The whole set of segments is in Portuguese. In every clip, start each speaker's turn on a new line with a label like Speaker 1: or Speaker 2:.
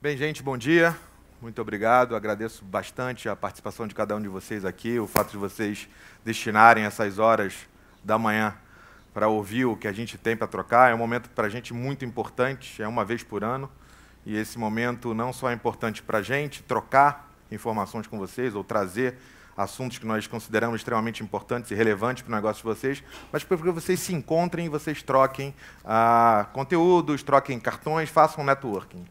Speaker 1: Bem, gente, bom dia. Muito obrigado. Agradeço bastante a participação de cada um de vocês aqui, o fato de vocês destinarem essas horas da manhã para ouvir o que a gente tem para trocar. É um momento para a gente muito importante, é uma vez por ano. E esse momento não só é importante para a gente trocar informações com vocês ou trazer assuntos que nós consideramos extremamente importantes e relevantes para o negócio de vocês, mas para que vocês se encontrem e vocês troquem conteúdos, troquem cartões, façam networking.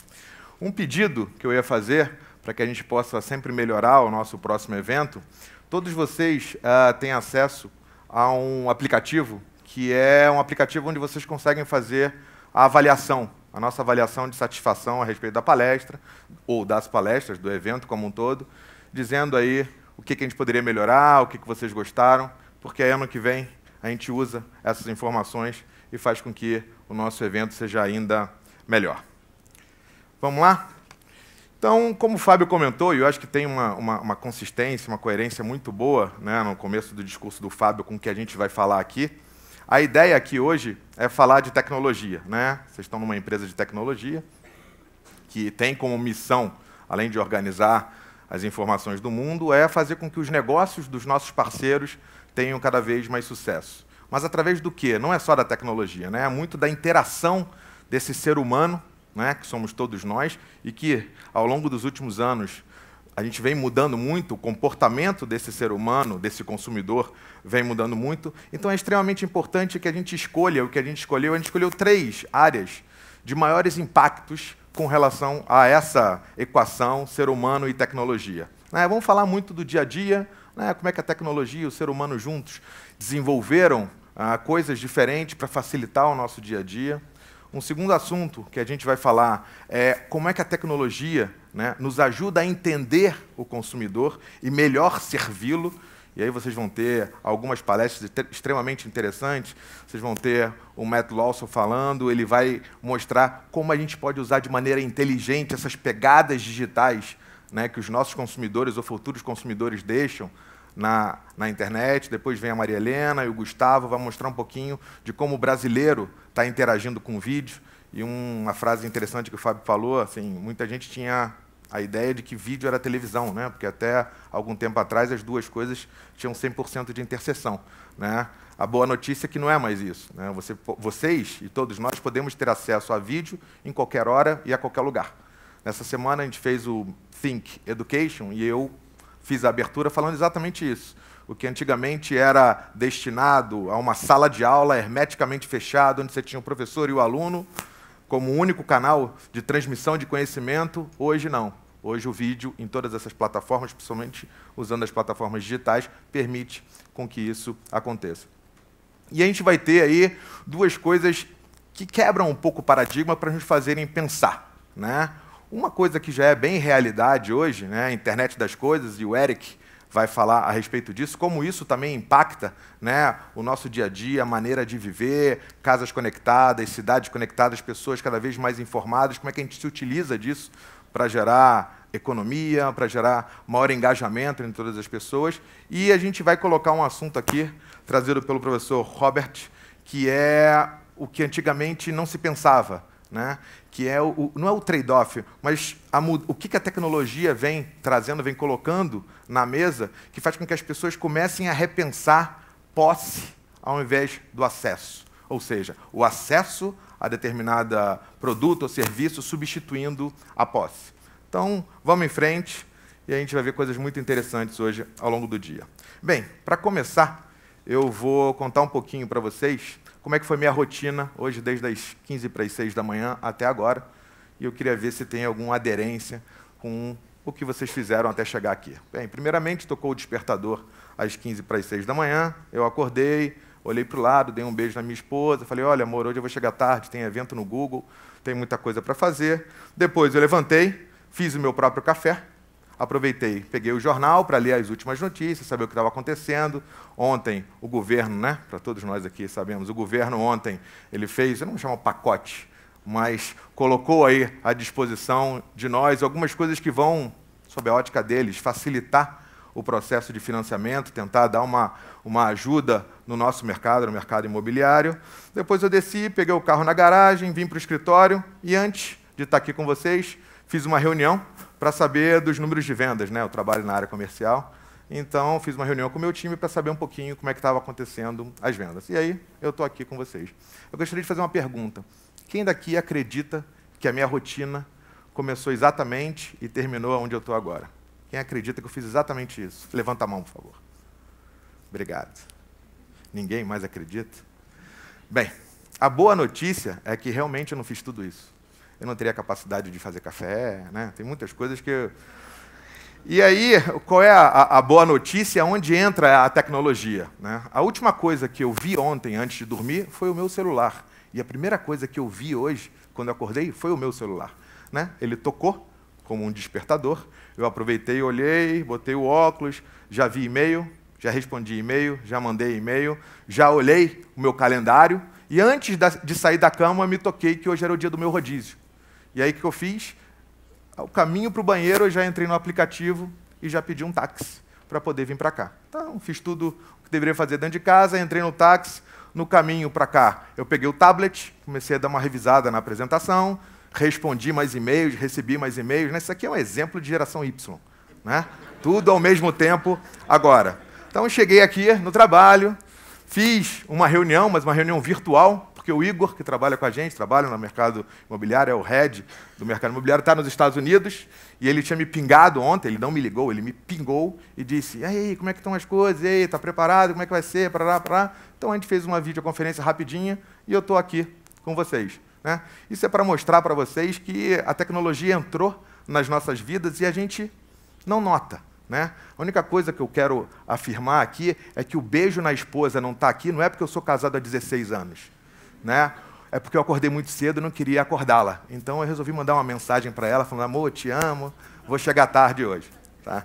Speaker 1: Um pedido que eu ia fazer, para que a gente possa sempre melhorar o nosso próximo evento, todos vocês têm acesso a um aplicativo, que é um aplicativo onde vocês conseguem fazer a avaliação, a nossa avaliação de satisfação a respeito da palestra, ou das palestras, do evento como um todo, dizendo aí o que a gente poderia melhorar, o que vocês gostaram, porque ano que vem a gente usa essas informações e faz com que o nosso evento seja ainda melhor. Vamos lá? Então, como o Fábio comentou, e eu acho que tem uma consistência, uma coerência muito boa, né, no começo do discurso do Fábio com o que a gente vai falar aqui, a ideia aqui hoje é falar de tecnologia, né? Vocês estão numa empresa de tecnologia que tem como missão, além de organizar as informações do mundo, é fazer com que os negócios dos nossos parceiros tenham cada vez mais sucesso. Mas através do quê? Não é só da tecnologia, né? É muito da interação desse ser humano, né, que somos todos nós, e que, ao longo dos últimos anos, a gente vem mudando muito, o comportamento desse ser humano, desse consumidor, vem mudando muito. Então, é extremamente importante que a gente escolha o que a gente escolheu. A gente escolheu 3 áreas de maiores impactos com relação a essa equação ser humano e tecnologia. Vamos falar muito do dia a dia, né, como é que a tecnologia e o ser humano juntos desenvolveram coisas diferentes para facilitar o nosso dia a dia. Um segundo assunto que a gente vai falar é como é que a tecnologia, né, nos ajuda a entender o consumidor e melhor servi-lo. E aí vocês vão ter algumas palestras extremamente interessantes. Vocês vão ter o Matt Lawson falando, ele vai mostrar como a gente pode usar de maneira inteligente essas pegadas digitais, né, que os nossos consumidores ou futuros consumidores deixam na internet. Depois vem a Maria Helena e o Gustavo, vai mostrar um pouquinho de como o brasileiro está interagindo com o vídeo. E uma frase interessante que o Fábio falou, assim, muita gente tinha a ideia de que vídeo era televisão, né? Porque até algum tempo atrás as duas coisas tinham 100% de interseção, né? A boa notícia é que não é mais isso, né? Vocês e todos nós podemos ter acesso a vídeo em qualquer hora e a qualquer lugar. Nessa semana a gente fez o Think Education e eu fiz a abertura falando exatamente isso. O que antigamente era destinado a uma sala de aula hermeticamente fechada, onde você tinha o professor e o aluno como único canal de transmissão de conhecimento, hoje não. Hoje o vídeo, em todas essas plataformas, principalmente usando as plataformas digitais, permite com que isso aconteça. E a gente vai ter aí 2 coisas que quebram um pouco o paradigma para nos fazerem pensar, né? Uma coisa que já é bem realidade hoje, né, a internet das coisas, e o Eric vai falar a respeito disso, como isso também impacta, né, o nosso dia a dia, a maneira de viver, casas conectadas, cidades conectadas, pessoas cada vez mais informadas, como é que a gente se utiliza disso para gerar economia, para gerar maior engajamento entre todas as pessoas. E a gente vai colocar um assunto aqui, trazido pelo professor Robert, que é o que antigamente não se pensava, né? Que é não é o trade-off, mas o que a tecnologia vem trazendo, vem colocando na mesa, que faz com que as pessoas comecem a repensar posse ao invés do acesso. Ou seja, o acesso a determinado produto ou serviço substituindo a posse. Então, vamos em frente e a gente vai ver coisas muito interessantes hoje ao longo do dia. Bem, para começar, eu vou contar um pouquinho para vocês como é que foi minha rotina hoje, desde as 15 para as 6 da manhã até agora. E eu queria ver se tem alguma aderência com o que vocês fizeram até chegar aqui. Bem, primeiramente, tocou o despertador às 15 para as 6 da manhã. Eu acordei, olhei para o lado, dei um beijo na minha esposa. Falei, olha, amor, hoje eu vou chegar tarde, tem evento no Google, tem muita coisa para fazer. Depois eu levantei, fiz o meu próprio café. Aproveitei, peguei o jornal para ler as últimas notícias, saber o que estava acontecendo. Ontem, o governo, né, para todos nós aqui sabemos, o governo ontem, ele fez, eu não vou chamar pacote, mas colocou aí à disposição de nós algumas coisas que vão, sob a ótica deles, facilitar o processo de financiamento, tentar dar uma ajuda no nosso mercado, no mercado imobiliário. Depois eu desci, peguei o carro na garagem, vim para o escritório e antes de estar aqui com vocês, fiz uma reunião para saber dos números de vendas, né? Eu trabalho na área comercial, então fiz uma reunião com o meu time para saber um pouquinho como é que estava acontecendo as vendas. E aí, eu estou aqui com vocês. Eu gostaria de fazer uma pergunta. Quem daqui acredita que a minha rotina começou exatamente e terminou onde eu estou agora? Quem acredita que eu fiz exatamente isso? Levanta a mão, por favor. Obrigado. Ninguém mais acredita? Bem, a boa notícia é que realmente eu não fiz tudo isso. Eu não teria capacidade de fazer café, né? Tem muitas coisas que eu... E aí, qual é a boa notícia? Onde entra a tecnologia, né? A última coisa que eu vi ontem, antes de dormir, foi o meu celular. E a primeira coisa que eu vi hoje, quando eu acordei, foi o meu celular, né? Ele tocou como um despertador. Eu aproveitei, olhei, botei o óculos, já vi e-mail, já respondi e-mail, já mandei e-mail, já olhei o meu calendário e antes de sair da cama, me toquei que hoje era o dia do meu rodízio. E aí, o que eu fiz? Ao caminho para o banheiro, eu já entrei no aplicativo e já pedi um táxi para poder vir para cá. Então, fiz tudo o que deveria fazer dentro de casa, entrei no táxi, no caminho para cá, eu peguei o tablet, comecei a dar uma revisada na apresentação, respondi mais e-mails, recebi mais e-mails. Né? Isso aqui é um exemplo de geração Y, né? Tudo ao mesmo tempo agora. Então, eu cheguei aqui no trabalho, fiz uma reunião, mas uma reunião virtual, porque o Igor, que trabalha com a gente, trabalha no mercado imobiliário, é o head do mercado imobiliário, está nos Estados Unidos, e ele tinha me pingado ontem, ele não me ligou, ele me pingou e disse, e aí, como é que estão as coisas? E aí, está preparado? Como é que vai ser? Parará. Então, a gente fez uma videoconferência rapidinha e eu estou aqui com vocês. Né? Isso é para mostrar para vocês que a tecnologia entrou nas nossas vidas e a gente não nota. Né? A única coisa que eu quero afirmar aqui é que o beijo na esposa não está aqui, não é porque eu sou casado há 16 anos. Né? É porque eu acordei muito cedo e não queria acordá-la. Então eu resolvi mandar uma mensagem para ela, falando, amor, te amo, vou chegar tarde hoje. Tá?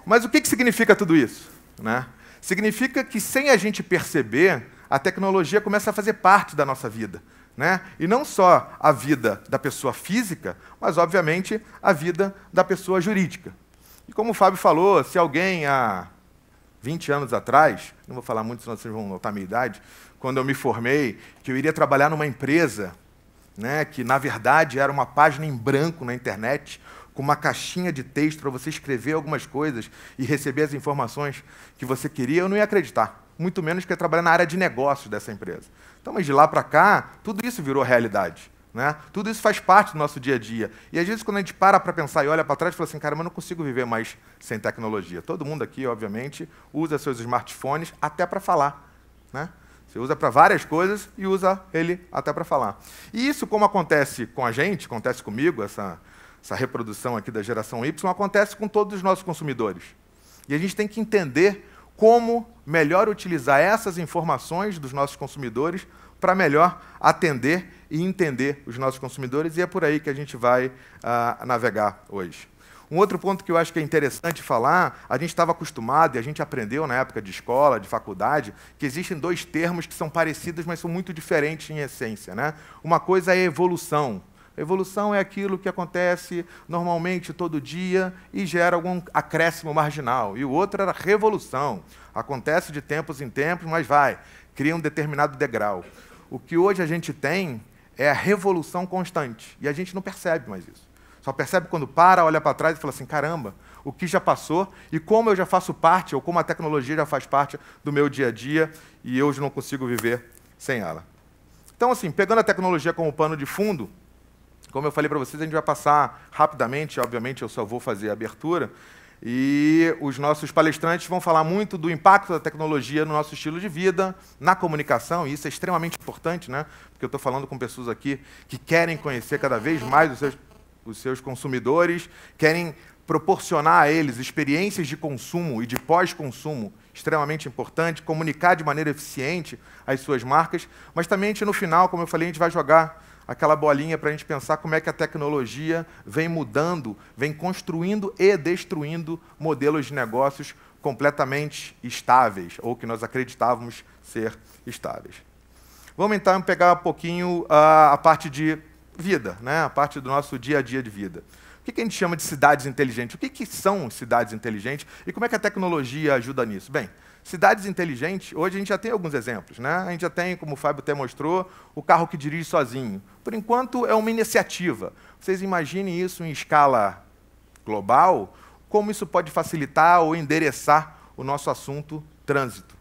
Speaker 1: Mas o que significa tudo isso? Né? Significa que, sem a gente perceber, a tecnologia começa a fazer parte da nossa vida. Né? E não só a vida da pessoa física, mas, obviamente, a vida da pessoa jurídica. E como o Fábio falou, se alguém há 20 anos atrás, não vou falar muito, senão vocês vão notar a minha idade, quando eu me formei, que eu iria trabalhar numa empresa, né, que, na verdade, era uma página em branco na internet, com uma caixinha de texto para você escrever algumas coisas e receber as informações que você queria, eu não ia acreditar. Muito menos que eu ia trabalhar na área de negócios dessa empresa. Então, mas de lá para cá, tudo isso virou realidade. Né? Tudo isso faz parte do nosso dia a dia. E, às vezes, quando a gente para pensar e olha para trás, fala assim, cara, mas eu não consigo viver mais sem tecnologia. Todo mundo aqui, obviamente, usa seus smartphones até para falar. Né? Você usa para várias coisas e usa ele até para falar. E isso, como acontece com a gente, acontece comigo, essa reprodução aqui da geração Y, acontece com todos os nossos consumidores. E a gente tem que entender como melhor utilizar essas informações dos nossos consumidores para melhor atender e entender os nossos consumidores, e é por aí que a gente vai navegar hoje. Um outro ponto que eu acho que é interessante falar, a gente estava acostumado, e a gente aprendeu na época de escola, de faculdade, que existem dois termos que são parecidos, mas são muito diferentes em essência. Né? Uma coisa é evolução. Evolução é aquilo que acontece normalmente todo dia e gera algum acréscimo marginal. E o outro era revolução. Acontece de tempos em tempos, mas cria um determinado degrau. O que hoje a gente tem é a revolução constante. E a gente não percebe mais isso. Só percebe quando olha para trás e fala assim, caramba, o que já passou e como eu já faço parte, ou como a tecnologia já faz parte do meu dia a dia e eu hoje não consigo viver sem ela. Então, assim, pegando a tecnologia como pano de fundo, como eu falei para vocês, a gente vai passar rapidamente, obviamente eu só vou fazer a abertura, e os nossos palestrantes vão falar muito do impacto da tecnologia no nosso estilo de vida, na comunicação, e isso é extremamente importante, né? Porque eu estou falando com pessoas aqui que querem conhecer cada vez mais os seus consumidores, querem proporcionar a eles experiências de consumo e de pós-consumo extremamente importante, comunicar de maneira eficiente as suas marcas, mas também, no final, como eu falei, a gente vai jogar aquela bolinha para a gente pensar como é que a tecnologia vem mudando, vem construindo e destruindo modelos de negócios completamente estáveis, ou que nós acreditávamos ser estáveis. Vamos então pegar um pouquinho a parte de vida, né? A parte do nosso dia a dia de vida. O que a gente chama de cidades inteligentes? O que são cidades inteligentes e como é que a tecnologia ajuda nisso? Bem, Cidades inteligentes, hoje a gente já tem alguns exemplos, né? A gente já tem, como o Fábio até mostrou, o carro que dirige sozinho. Por enquanto, é uma iniciativa. Vocês imaginem isso em escala global, como isso pode facilitar ou endereçar o nosso assunto trânsito.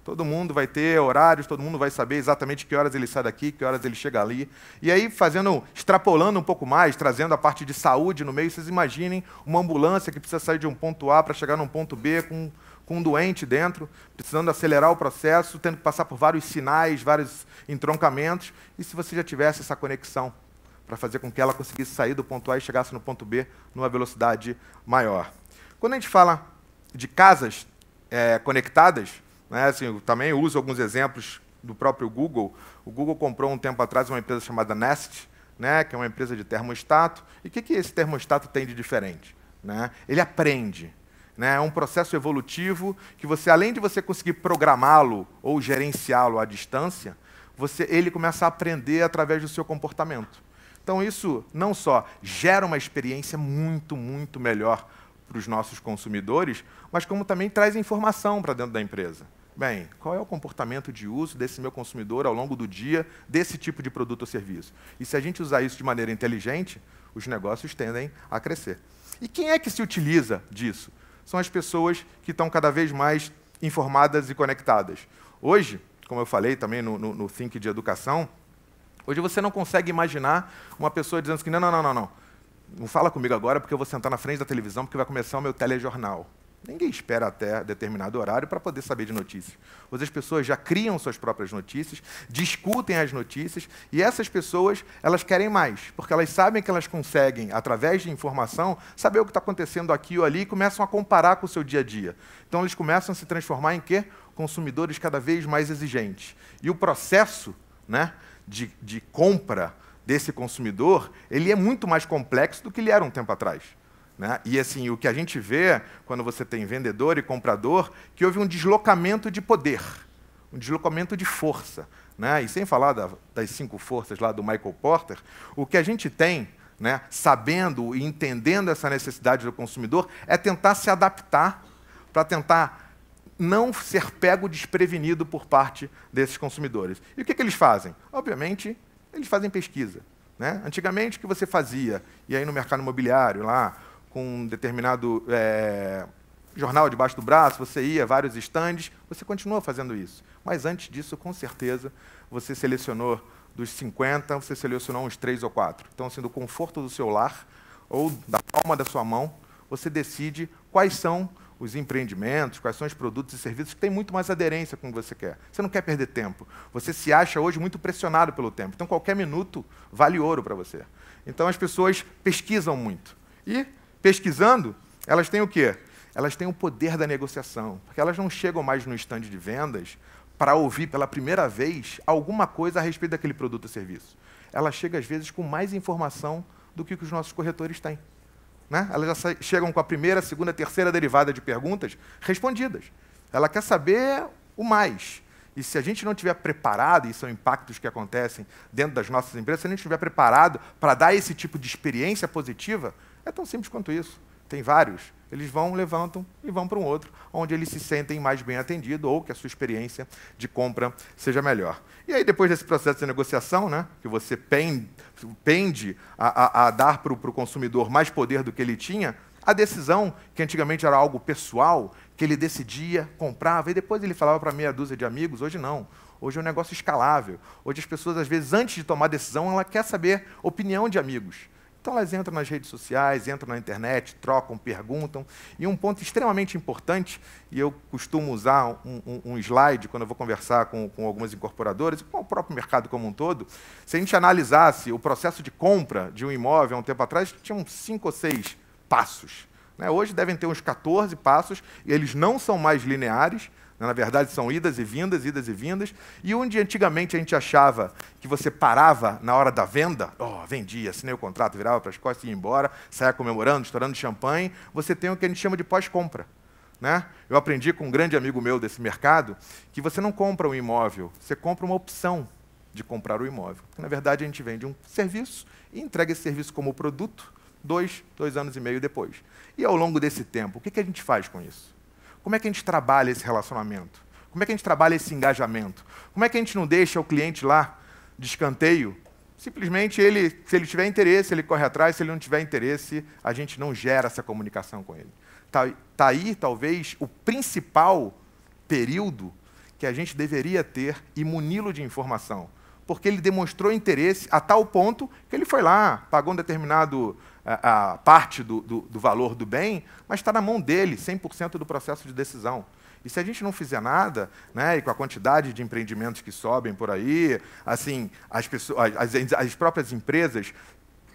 Speaker 1: Todo mundo vai ter horários, todo mundo vai saber exatamente que horas ele sai daqui, que horas ele chega ali. E aí, extrapolando um pouco mais, trazendo a parte de saúde no meio, vocês imaginem uma ambulância que precisa sair de um ponto A para chegar num ponto B com um doente dentro, precisando acelerar o processo, tendo que passar por vários sinais, vários entroncamentos. E se você já tivesse essa conexão para fazer com que ela conseguisse sair do ponto A e chegasse no ponto B numa velocidade maior. Quando a gente fala de casas conectadas, né, assim, eu também uso alguns exemplos do próprio Google. O Google comprou um tempo atrás uma empresa chamada Nest, né, que é uma empresa de termostato. E o que esse termostato tem de diferente? Né? Ele aprende. Né? É um processo evolutivo que você, além de você conseguir programá-lo ou gerenciá-lo à distância, ele começa a aprender através do seu comportamento. Então, isso não só gera uma experiência muito, muito melhor para os nossos consumidores, mas como também traz informação para dentro da empresa. Bem, qual é o comportamento de uso desse meu consumidor ao longo do dia, desse tipo de produto ou serviço? E se a gente usar isso de maneira inteligente, os negócios tendem a crescer. E quem é que se utiliza disso? São as pessoas que estão cada vez mais informadas e conectadas. Hoje, como eu falei também no Think de Educação, hoje você não consegue imaginar uma pessoa dizendo assim, não fala comigo agora porque eu vou sentar na frente da televisão porque vai começar o meu telejornal. Ninguém espera até determinado horário para poder saber de notícias. Hoje as pessoas já criam suas próprias notícias, discutem as notícias, e essas pessoas, elas querem mais, porque elas sabem que elas conseguem, através de informação, saber o que está acontecendo aqui ou ali e começam a comparar com o seu dia a dia. Então eles começam a se transformar em quê? Consumidores cada vez mais exigentes. E o processo, né, de compra desse consumidor, ele é muito mais complexo do que ele era um tempo atrás. Né? E assim, o que a gente vê quando você tem vendedor e comprador, que houve um deslocamento de poder, um deslocamento de força. Né? E sem falar das 5 forças lá do Michael Porter, o que a gente tem, né, sabendo e entendendo essa necessidade do consumidor, é tentar se adaptar para tentar não ser pego desprevenido por parte desses consumidores. E o que eles fazem? Obviamente, eles fazem pesquisa. Né? Antigamente, o que você fazia? E aí no mercado imobiliário, lá, com um determinado jornal debaixo do braço, você ia a vários estandes, você continua fazendo isso. Mas antes disso, com certeza, você selecionou dos 50, você selecionou uns 3 ou 4. Então, assim, do conforto do seu lar ou da palma da sua mão, você decide quais são os empreendimentos, quais são os produtos e serviços que têm muito mais aderência com o que você quer. Você não quer perder tempo. Você se acha hoje muito pressionado pelo tempo. Então, qualquer minuto vale ouro para você. Então, as pessoas pesquisam muito. E, pesquisando, elas têm o quê? Elas têm o poder da negociação. Porque elas não chegam mais no estande de vendas para ouvir pela primeira vez alguma coisa a respeito daquele produto ou serviço. Ela chega, às vezes, com mais informação do que os nossos corretores têm. Né? Elas já chegam com a primeira, segunda, terceira derivada de perguntas respondidas. Ela quer saber o mais. E se a gente não estiver preparado, e são impactos que acontecem dentro das nossas empresas, se a gente não estiver preparado para dar esse tipo de experiência positiva, é tão simples quanto isso. Tem vários. Eles vão, levantam e vão para um outro, onde eles se sentem mais bem atendidos ou que a sua experiência de compra seja melhor. E aí, depois desse processo de negociação, né, que você pende a dar para o consumidor mais poder do que ele tinha, a decisão, que antigamente era algo pessoal, que ele decidia, comprava, e depois ele falava para meia dúzia de amigos, hoje não. Hoje é um negócio escalável. Hoje as pessoas, às vezes, antes de tomar decisão, ela quer saber opinião de amigos. Então, elas entram nas redes sociais, entram na internet, trocam, perguntam. E um ponto extremamente importante, e eu costumo usar um slide quando eu vou conversar com algumas incorporadoras, e com o próprio mercado como um todo, se a gente analisasse o processo de compra de um imóvel há um tempo atrás, tinham 5 ou 6 passos. Né? Hoje devem ter uns 14 passos, e eles não são mais lineares. Na verdade, são idas e vindas, e onde antigamente a gente achava que você parava na hora da venda, vendia, assinei o contrato, virava para as costas e ia embora, saia comemorando, estourando champanhe, você tem o que a gente chama de pós-compra. Né? Eu aprendi com um grande amigo meu desse mercado que você não compra um imóvel, você compra uma opção de comprar o imóvel. Na verdade, a gente vende um serviço e entrega esse serviço como produto 2 anos e meio depois. E ao longo desse tempo, o que a gente faz com isso? como é que a gente trabalha esse relacionamento? Como é que a gente trabalha esse engajamento? Como é que a gente não deixa o cliente lá de escanteio? Simplesmente, se ele tiver interesse, ele corre atrás. Se ele não tiver interesse, a gente não gera essa comunicação com ele. Tá aí, talvez, o principal período que a gente deveria ter e muni-lo de informação. Porque ele demonstrou interesse a tal ponto que ele foi lá, pagou um determinado a parte do valor do bem, mas está na mão dele, 100% do processo de decisão. E se a gente não fizer nada, né, e com a quantidade de empreendimentos que sobem por aí, assim, as próprias empresas,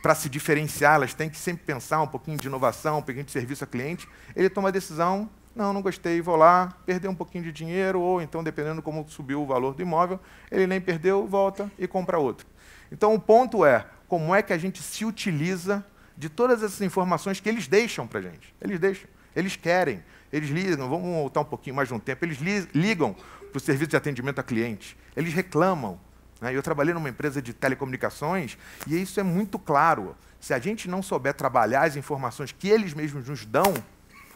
Speaker 1: para se diferenciar, elas têm que sempre pensar um pouquinho de inovação, um pouquinho de serviço a cliente, ele toma a decisão, não gostei, vou lá, perder um pouquinho de dinheiro, ou então, dependendo como subiu o valor do imóvel, ele nem perdeu, volta e compra outro. Então, o ponto é, como é que a gente se utiliza de todas essas informações que eles deixam para a gente? Eles deixam, eles querem. Eles ligam, vamos voltar um pouquinho mais de um tempo, eles ligam para o serviço de atendimento a cliente, eles reclamam. Né? Eu trabalhei numa empresa de telecomunicações e isso é muito claro. Se a gente não souber trabalhar as informações que eles mesmos nos dão,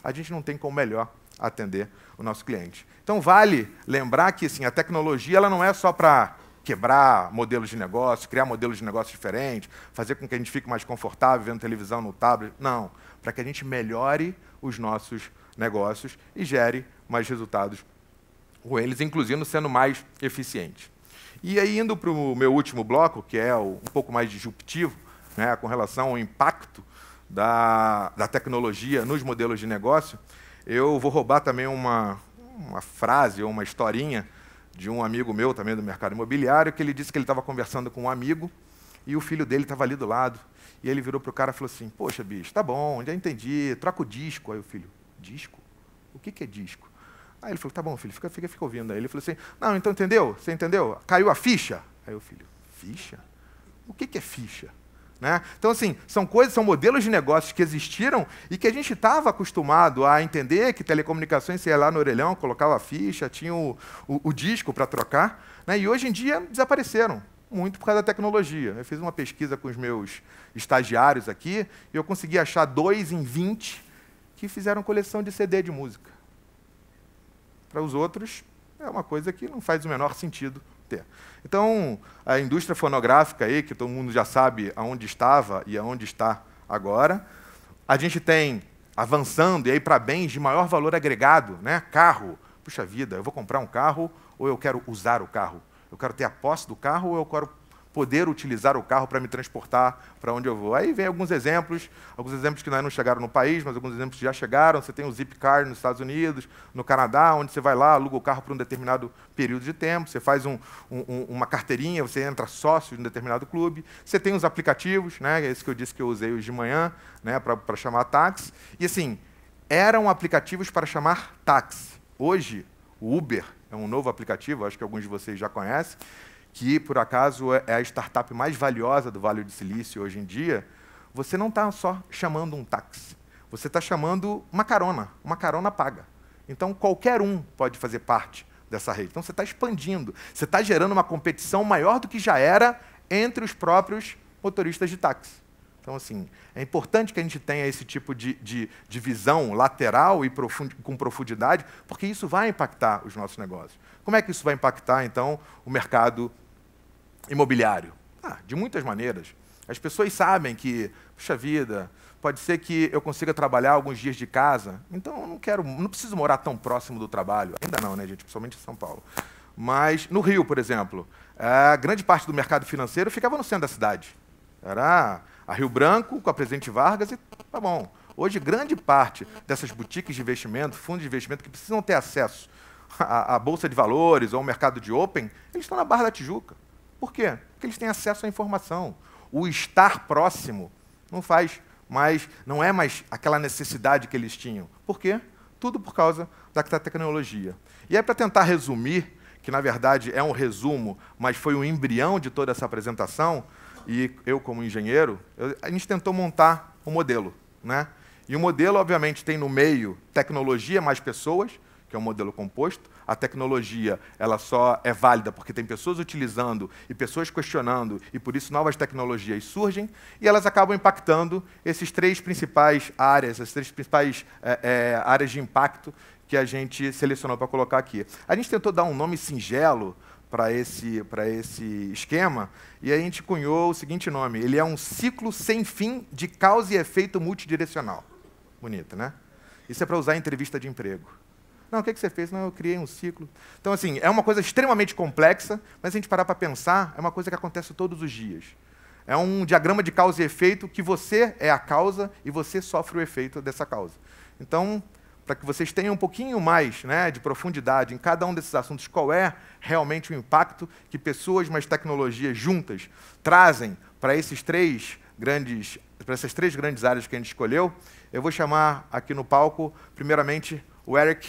Speaker 1: a gente não tem como melhor atender o nosso cliente. Então, vale lembrar que assim, a tecnologia ela não é só para quebrar modelos de negócio, criar modelos de negócio diferentes, fazer com que a gente fique mais confortável vendo televisão no tablet. Não, para que a gente melhore os nossos negócios e gere mais resultados com eles, inclusive sendo mais eficiente. E aí, indo para o meu último bloco, que é um pouco mais disruptivo, né, com relação ao impacto da tecnologia nos modelos de negócio, eu vou roubar também uma frase ou uma historinha de um amigo meu, também do mercado imobiliário, que ele disse que ele estava conversando com um amigo e o filho dele estava ali do lado. E ele virou para o cara e falou assim, poxa, bicho, tá bom, já entendi, troca o disco. Aí o filho, disco? O que é disco? Aí ele falou, tá bom, filho, fica ouvindo. Aí ele falou assim, não, então entendeu? Você entendeu? Caiu a ficha? Aí o filho, ficha? O que é ficha? Né? Então, assim, são modelos de negócios que existiram e que a gente estava acostumado a entender que telecomunicações, você ia lá no orelhão, colocava a ficha, tinha o disco para trocar, né? E hoje em dia desapareceram, muito por causa da tecnologia. Eu fiz uma pesquisa com os meus estagiários aqui e eu consegui achar 2 em 20 que fizeram coleção de CD de música. Para os outros, é uma coisa que não faz o menor sentido ter. Então, a indústria fonográfica, aí, que todo mundo já sabe aonde estava e aonde está agora, a gente tem avançando, e aí para bens de maior valor agregado, né? Carro. Puxa vida, eu vou comprar um carro ou eu quero usar o carro? Eu quero ter a posse do carro ou eu quero poder utilizar o carro para me transportar para onde eu vou? Aí vem alguns exemplos que ainda não chegaram no país, mas alguns exemplos que já chegaram. Você tem o Zipcar nos Estados Unidos, no Canadá, onde você vai lá, aluga o carro por um determinado período de tempo, você faz uma carteirinha, você entra sócio de um determinado clube. Você tem os aplicativos, né, esse que eu disse que eu usei hoje de manhã, né, para chamar táxi. E assim, eram aplicativos para chamar táxi. Hoje, o Uber é um novo aplicativo, acho que alguns de vocês já conhecem, que, por acaso, é a startup mais valiosa do Vale do Silício hoje em dia. Você não está só chamando um táxi, você está chamando uma carona paga. Então, qualquer um pode fazer parte dessa rede. Então, você está expandindo, você está gerando uma competição maior do que já era entre os próprios motoristas de táxi. Então, assim, é importante que a gente tenha esse tipo de visão lateral e com profundidade, porque isso vai impactar os nossos negócios. Como é que isso vai impactar, então, o mercado imobiliário? De muitas maneiras. As pessoas sabem que, puxa vida, pode ser que eu consiga trabalhar alguns dias de casa, então eu não preciso morar tão próximo do trabalho. Ainda não, né, gente? Principalmente em São Paulo. Mas no Rio, por exemplo, a grande parte do mercado financeiro ficava no centro da cidade. Era a Rio Branco com a Presidente Vargas e tá bom. Hoje, grande parte dessas boutiques de investimento, fundos de investimento que precisam ter acesso à Bolsa de Valores ou ao mercado de Open, eles estão na Barra da Tijuca. Por quê? Porque eles têm acesso à informação. O estar próximo não é mais aquela necessidade que eles tinham. Por quê? Tudo por causa da tecnologia. E aí, para tentar resumir, que na verdade é um resumo, mas foi um embrião de toda essa apresentação, e eu, como engenheiro, a gente tentou montar um modelo, né? E o modelo, obviamente, tem no meio tecnologia mais pessoas, que é um modelo composto. A tecnologia ela só é válida porque tem pessoas utilizando e pessoas questionando, e por isso novas tecnologias surgem, e elas acabam impactando essas três principais áreas, as três principais áreas de impacto que a gente selecionou para colocar aqui. A gente tentou dar um nome singelo para esse esquema, e a gente cunhou o seguinte nome: ele é um ciclo sem fim de causa e efeito multidirecional. Bonito, né? Isso é para usar em entrevista de emprego. Não, o que você fez? Não, eu criei um ciclo. Então, assim, é uma coisa extremamente complexa, mas se a gente parar para pensar, é uma coisa que acontece todos os dias. É um diagrama de causa e efeito que você é a causa e você sofre o efeito dessa causa. Então, para que vocês tenham um pouquinho mais, né, de profundidade em cada um desses assuntos, qual é realmente o impacto que pessoas mais tecnologias juntas trazem para essas três grandes áreas que a gente escolheu, eu vou chamar aqui no palco, primeiramente, o Eric